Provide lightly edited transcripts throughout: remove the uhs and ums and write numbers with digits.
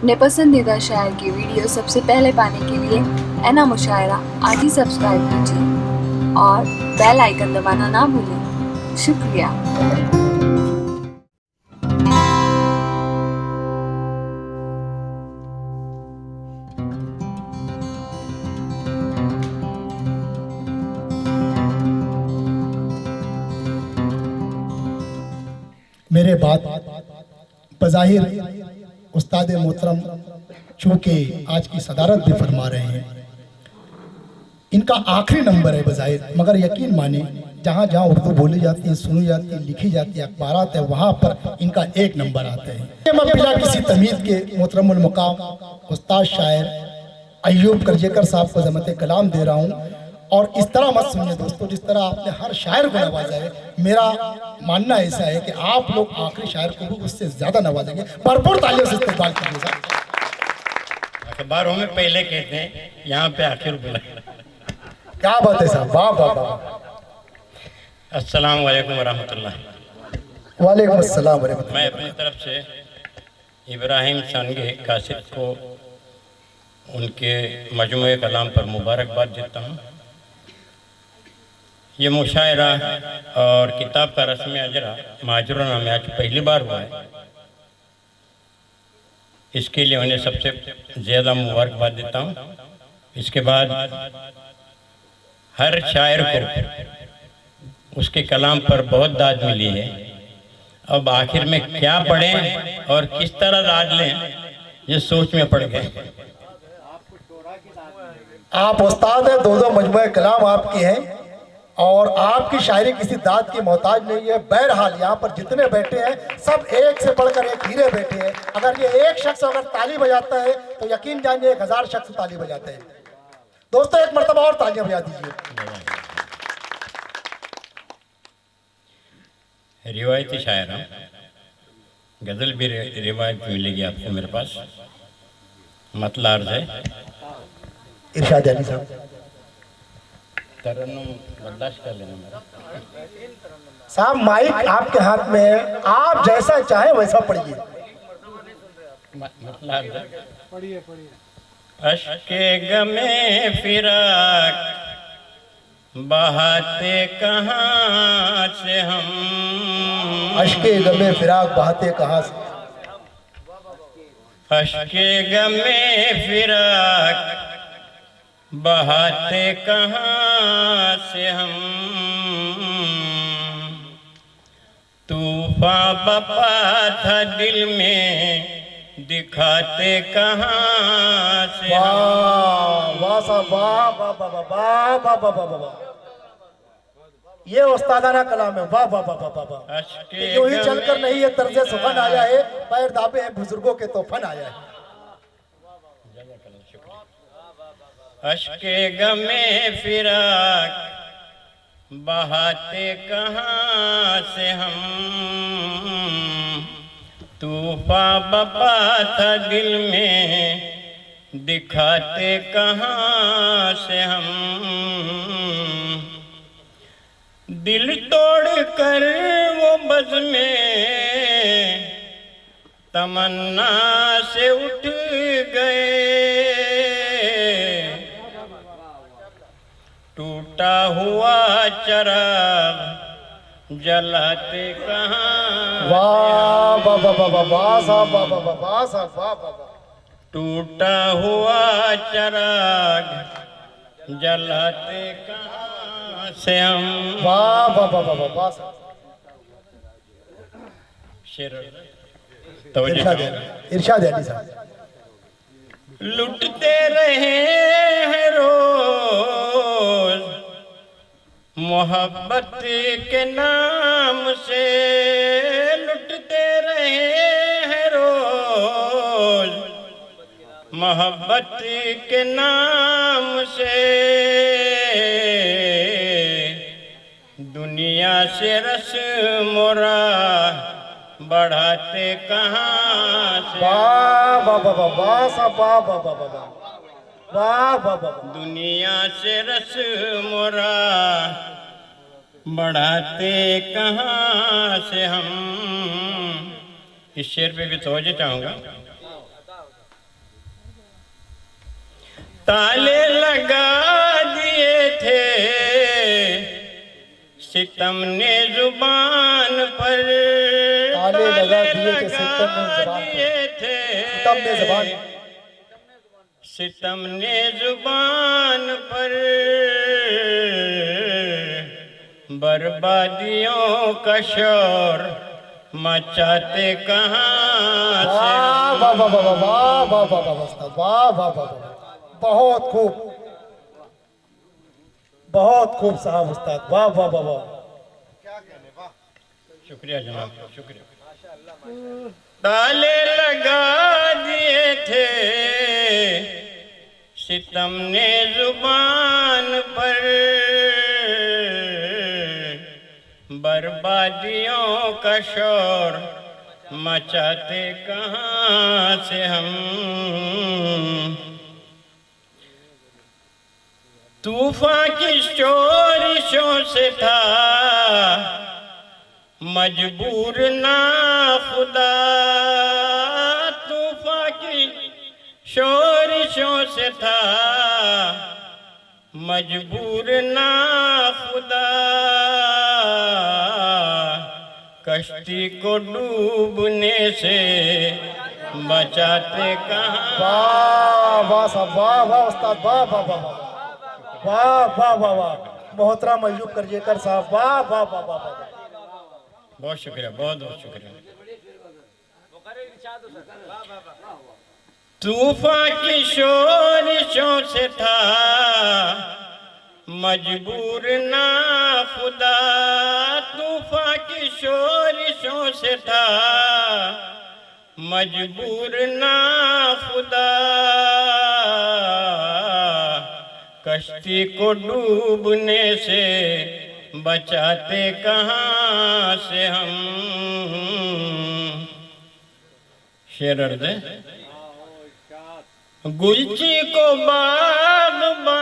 अपने पसंदीदा शायर की वीडियो सबसे पहले पाने के लिए एना मुशायरा आज ही सब्सक्राइब कीजिए और बेल आइकन दबाना ना भूलें। शुक्रिया। मेरे बात बज़ाहिर उस्ताद मोहतरम चूँकि आज की सदारत भी फरमा रहे हैं, इनका आखिरी नंबर है बज़ाहिर, मगर यकीन माने जहाँ जहाँ उर्दू बोली जाती है, सुनी जाती है, लिखी जाती है, अखबारात है, वहाँ पर इनका एक नंबर आता है। मैं बिना किसी तमीज़ के मोहतरमुल मकाम उस्ताद शायर अय्यूब करजेकर साहब को ज़मत कलाम दे रहा हूँ। और इस तरह मत सुनिए दोस्तों, जिस तरह आपने हर शायर को नवाजा है, मेरा मानना ऐसा है कि आप लोग आखिरी शायर को भी उससे ज़्यादा नवाजेंगे। भरपूर तालियों से इस्तेमाल कीजिएगा। अखबारों में पहले कहते हैं, यहाँ पे आखिर बुलाए। क्या बात है साहब, वाह वाह वाह। अस्सलाम वालेकुम वरहमतुल्लाह। वालेकुम अस्सलाम वरहमतुल्लाह। मैं अपनी तरफ से इब्राहिम शानगे कासिद को उनके मजमूए कलाम पर मुबारकबाद देता हूँ। ये मुशायरा और किताब का रस्म अजरा माजूराना में आज पहली बार हुआ है, इसके लिए उन्हें सबसे ज़्यादा मुबारकबाद देता हूँ। इसके बाद हर शायर को उसके कलाम पर बहुत दाद मिली है। अब आखिर में क्या पढ़ें और किस तरह दाद लें, ये सोच में पड़ गए। आप उस्ताद हैं, दो मजमूए कलाम आपके हैं और आपकी शायरी किसी दाद की मोहताज नहीं है। बहरहाल यहाँ पर जितने बैठे हैं सब एक से बढ़कर एक हीरे बैठे हैं। अगर ये एक शख्स अगर ताली बजाता है तो यकीन जानिए 1000 शख्स ताली बजाते हैं। दोस्तों एक मरतबा और तालियां बजा दीजिए। रिवायती शायर हूँ, गज़ल भी रिवायत मिलेगी आपको मेरे पास। मतलब अर्ज़ है, इरशाद अली साहब। तरन्नुम बर्दाश्त कर लेना मेरा। साहब माइक आपके हाथ में है, आप जैसा चाहे वैसा पढ़िए। मतलब अर्ज़ है, अश्के गमे फिराक बहाते कहाँ से हम, अश्के गमे फिराक बहाते कहाँ से, अश्के गमे फिराक बहाते कहाँ से हम, तूफान बपा था दिल में दिखाते कहाँ से हम। वाह साहब, वाह वाह वाह वाह वाह वाह वाह वाह वाह। ये उस्तादाना कलाम है, वाह वाह वाह वाह वाह। यूं ही चलकर नहीं ये तर्ज सुखन आया है, पैर दाबे हैं बुजुर्गों के तोफन आया है। अश्के गमे फिराक बहाते कहाँ से हम, तूफान बपा था दिल में दिखाते कहाँ से हम, दिल तोड़ कर वो बज़्म तमन्ना से उठ गए, टूटा हुआ चराग जलाते कहाँ। वाह वाह वाह वाह वाह वाह साहब, वाह वाह वाह वाह साहब, वाह वाह वाह। टूटा हुआ चराग जलाते कहाँ से हम। वाह वाह वाह वाह वाह साहब। शेर इरशाद अली साहब। लुटते रहे हैं रोज मोहब्बत के नाम से, लुटते रहे हैं रोज मोहब्बत के नाम से, दुनिया से रस मोरा बढ़ाते कहाँ से। वाह वाह वाह वाह वाह साहब, वाह वाह वाह वाह वाह वाह वाह वाह। दुनिया से रस मोरा बढ़ाते कहाँ से हम। इस शेर पे भी तवज्जो चाहूँगा। ताले लगा दिए थे सितम ने जुबान पर, ताले लगा दिए थे सितम ने जुबान पर, सितम ने जुबान पर, बर्बादियों का शोर मचाते कहाँ से। वाह वाह वाह वाह वाह वाह वाह वाह उस्ताद, वाह वाह वाह वाह, बहुत खूब, बहुत खूब साहब उस्ताद, वाह वाह वाह वाह। शुक्रिया जनाब, शुक्रिया। ताले लगा दिए थे सितम ने जुबान पर, बर्बादियों का शोर मचाते कहाँ से हम। तूफान की शोरिशों से था मजबूर ना खुदा, तूफान की शोरिशों से था मजबूर ना खुदा, कश्ती को डूबने से बचाते कहाँ। वाह वाह साहब, वाह वाह उस्ताद, वाह वाह वाह वाह वाह वाह वाह, मोहतरम अय्यूब करजेकर साहब, वाह वाह वाह वाह वाह। बहुत शुक्रिया, बहुत बहुत शुक्रिया। तूफान की शोरिशों से था मजबूर ना खुदा, तूफान की शोरिशों से था मजबूर ना खुदा, कश्ती को डूबने से बचाते कहाँ से हम। शेर अर्ज़ है। गुलची को बाग़बान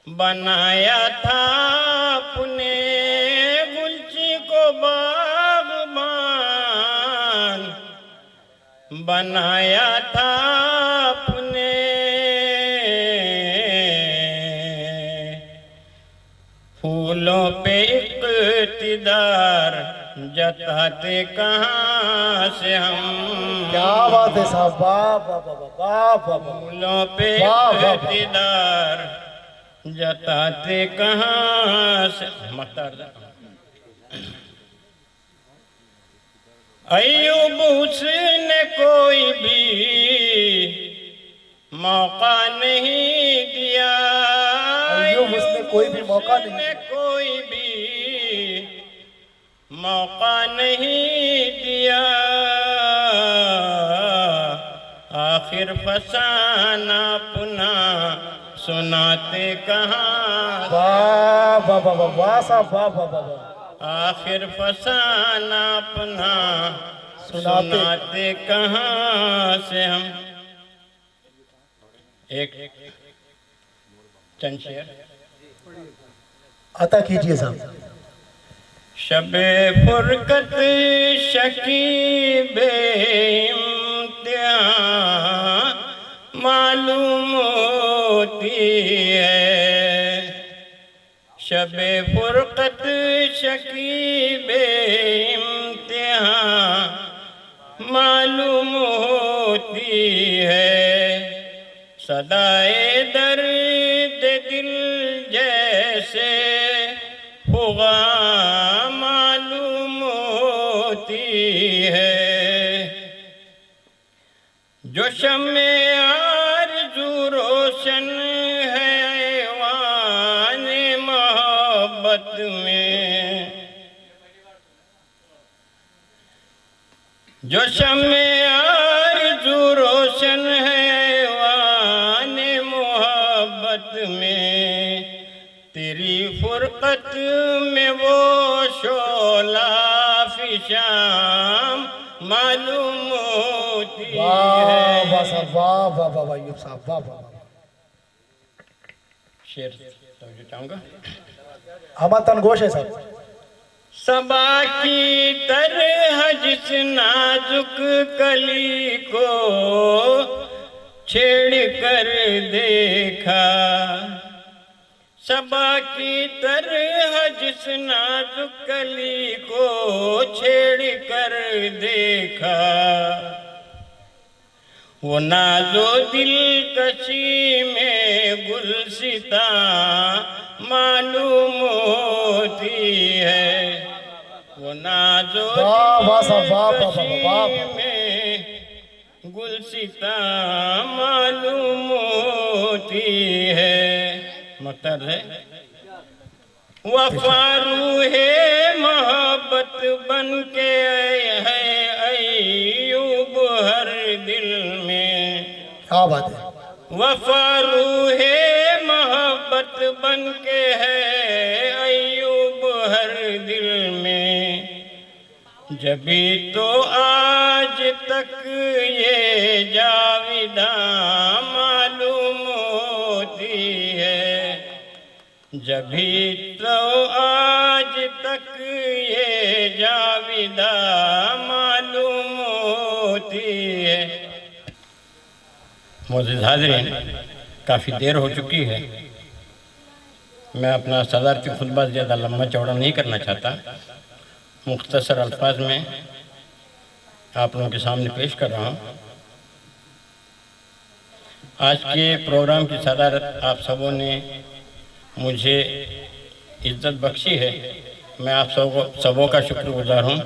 बनाया था आपने, गुलची को बाग़बान बनाया था आपने, फूलों पे इक़्तिदार जताते कहाँ से हम। क्या बात है साहब, वाह वाह वाह वाह वाह वाह। फूलों पे वाह, वाह, वाह। इक़्तिदार जताते कहाँ से। अय्यूब उसने कोई भी मौका नहीं दिया, अय्यूब उसने कोई भी मौका नहीं दिया, कोई भी मौका नहीं दिया, आखिर फसाना पुना सुनाते कहाँ। वाह वाह वाह वाह वाह साहब, वाह वाह वाह वाह। आखिर फसाना अपना सुनाते कहाँ से हम। एक चंद शेर अता कीजिए साहब। शबे फुरकत शकीबे इम्तिहान मालूम होती है, शबे फुरकत शकीबे इम्तिहान मालूम होती है, सदाए दर्द दिल जैसे हुआ मालूम होती है, जो शम्मे आरज़ू रोशन है ऐवान मोहब्बत में, जो शम्मे आरज़ू रोशन है ऐवान मोहब्बत में, तेरी फुरकत में वो शोला फिशाम मालूम होती है। वाह वाह साहब, वाह वाह वाह वाह अय्यूब साहब, वाह वाह वाह। शेर तो चाहूँगा। हमारा तनगोश है साहब। सबा की तरह जिस नाजुक कली को छेड़ कर देखा, सबा की तरह जिस नाजुक कली को छेड़ कर देखा, वो नाजो दिलकशी में गुलसिता मालूम होती है, वो नाजो दिलकशी में गुलसिता मालूम होती है। मतलब है वफारू है मोहब्बत बन के है अयूब हर दिल में। क्या बात है। वफारू है मोहब्बत बन के है अयूब हर दिल में, जभी तो आज तक ये जाविदा मालूम होती है, जभी तो आज तक ये जाविदा मालूम होती है। मोअज़्ज़िज़ हाज़रीन, काफ़ी देर हो चुकी है, मैं अपना सदारती खुतबा ज़्यादा लंबा चौड़ा नहीं करना चाहता, मुख्तसर अल्फाज में आप लोगों के सामने पेश कर रहा हूँ। आज के प्रोग्राम की सदारत आप सबों ने मुझे इज्जत बख्शी है, मैं आप सबों का शुक्रगुजार हूँ।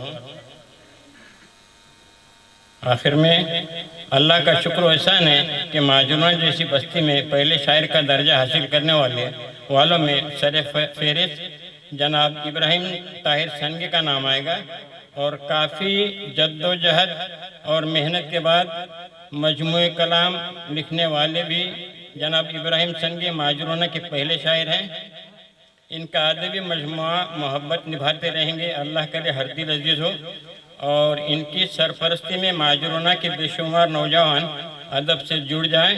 आखिर में अल्लाह का शुक्र एहसान है कि माजुना जैसी बस्ती में पहले शायर का दर्जा हासिल करने वालों में सर फहरिस्त जनाब इब्राहिम ताहिर संगी का नाम आएगा, और काफ़ी जद्दोजहद और मेहनत के बाद मजमूए कलाम लिखने वाले भी जनाब इब्राहिम संगी माजुराना के पहले शायर हैं। इनका अदबी मजमुआ मोहब्बत निभाते रहेंगे, अल्लाह करे हर दिल अजीज़ हो, और इनकी सरपरस्ती में माजुराना के बेशुमार नौजवान अदब से जुड़ जाएं,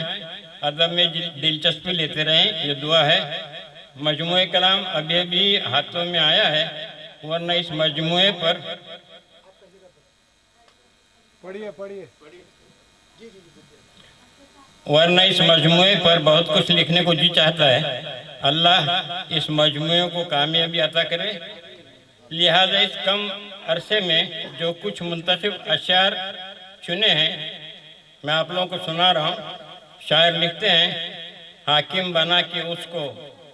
अदब में दिलचस्पी लेते रहें, ये दुआ है। मजमुए कलाम अभी भी हाथों में आया है, वरना इस मजमुए पर बहुत कुछ लिखने को जी चाहता है। अल्लाह इस मजमुए को कामयाबी अता करे। लिहाजा इस कम अरसे में जो कुछ मुंतखब अशार चुने हैं मैं आप लोगों को सुना रहा हूँ। शायर लिखते हैं, हाकिम बना के उसको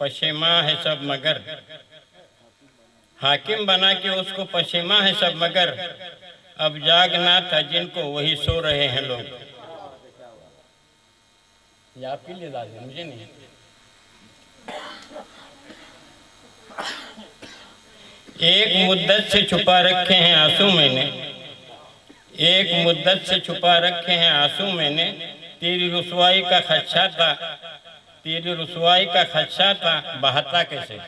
पशेमा है सब मगर, हाकिम बना के उसको पशेमा है सब मगर, अब जागना था जिनको वही सो रहे हैं लोग। ये आपके लिए दादी, मुझे नहीं। एक मुद्दत से छुपा रखे हैं आंसू मैंने, एक मुद्दत से छुपा रखे हैं आंसू मैंने, तेरी रुसवाई का खदशा था, तेरी रुसवाई का खदशा था, बहाता कैसे।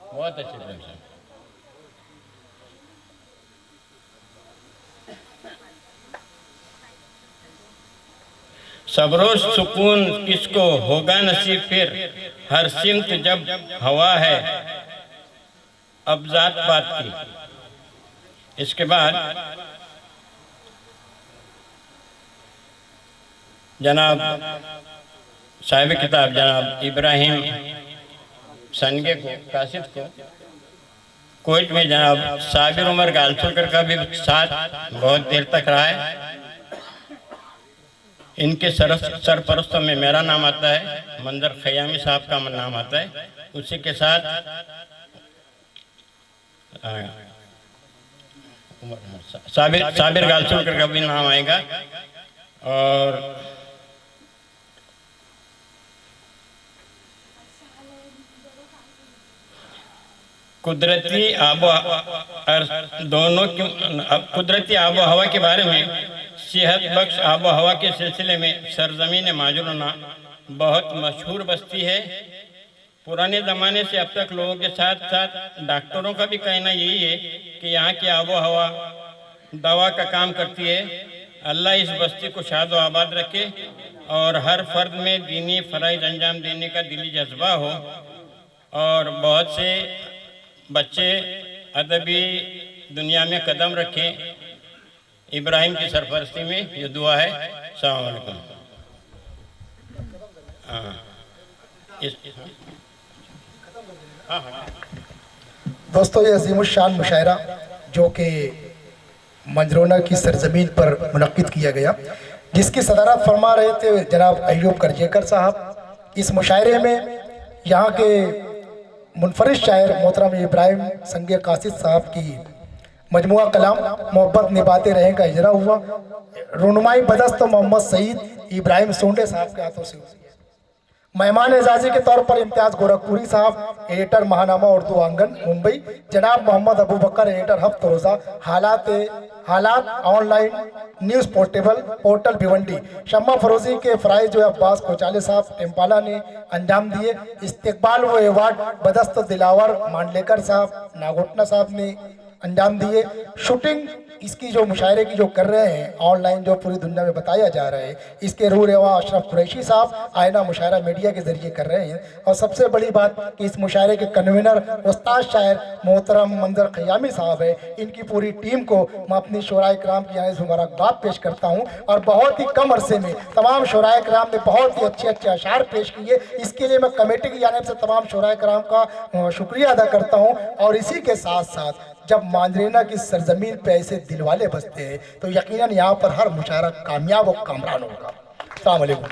बहुत अच्छे ढंग से। सबरो सुकून किसको होगा नसीब फिर, हर सिमत जब हवा है अब जात बात की। इसके बाद जनाब साहिब किताब जनाब इब्राहिम संगे को कासिद को कोइट में जनाब साबिर उमर गालसुलकर का भी साथ बहुत देर तक रहा है। इनके सरपरस्तों में मेरा नाम आता है, मंजर खयामी साहब का नाम आता है, उसी के साथ साबिर गालसुलकर का भी नाम आएगा। और कुदरती कुदरती आबो हवा के बारे में, सेहत बख्श आबो हवा के सिलसिले में सरजमीन माजुराना बहुत मशहूर बस्ती है। पुराने ज़माने से अब तक लोगों के साथ साथ डॉक्टरों का भी कहना यही है कि यहाँ की आबो हवा दवा का काम करती है। अल्लाह इस बस्ती को शाद व आबाद रखे और हर फर्द में दीनी फ़राइज़ अंजाम देने का दिली जज्बा हो, और बहुत से बच्चे अदबी दुनिया में कदम रखें। इब्राहिम की सरपरस्ती में ये दुआ है। अस्सलाम वालेकुम। हाँ इस दोस्तों, ये अजीमुशान मुशायरा जो कि मंजरोना की सरजमीन पर मुनक्किद किया गया, जिसकी सदारत फरमा रहे थे जनाब अयूब करजेकर साहब। इस मुशायरे में यहाँ के मुनफरिद शायर मोहतरम इब्राहिम संगे कासिद साहब की मजमुआ कलाम मोहब्बत निभाते रहें का इजरा हुआ। रुनुमाई बदस्त मोहम्मद सईद इब्राहिम सोंडे साहब के हाथों से हुई। मेहमान एजाजी के तौर पर इम्तियाज़ गोरखपुरी साहब, एडिटर महानामा उर्दू आंगन मुंबई, जनाब मोहम्मद अबू बकर, एडिटर हफ्त रोज़ा, हालात ऑनलाइन न्यूज़ पोर्टल भिवंडी, शम्मा फरोजी के फ़राइज़ जो अब्बास कोचाले साहब टेम्पाला ने अंजाम दिए। इस्तेकबाल व एवार्ड बदस्त दिलावर मांडलेकर साहब नागोटना साहब ने अंजाम दिए। शूटिंग इसकी जो मुशायरे की जो कर रहे हैं ऑनलाइन, जो पूरी दुनिया में बताया जा रहा है, इसके रूह रेवा अशरफ कुरैशी साहब आयना मुशायरा मीडिया के ज़रिए कर रहे हैं। और सबसे बड़ी बात कि इस मुशायरे के कन्वीनर उस्ताद शायर मोहतरम मंजर क़यामी साहब है। इनकी पूरी टीम को मैं अपनी शोराए कराम की यहाँ से मुबारकबाद पेश करता हूँ। और बहुत ही कम अरसे में तमाम शोराए कराम ने बहुत ही अच्छे अच्छे अशार पेश किए। इसके लिए मैं कमेटी की जानिब से तमाम शोराए कराम का शुक्रिया अदा करता हूँ। और इसी के साथ साथ जब मांजरेना की सरजमीन पे ऐसे दिलवाले बसते हैं तो यकीनन यहाँ पर हर मुशायरा कामयाब और कामरान होगा। अस्सलाम वालेकुम।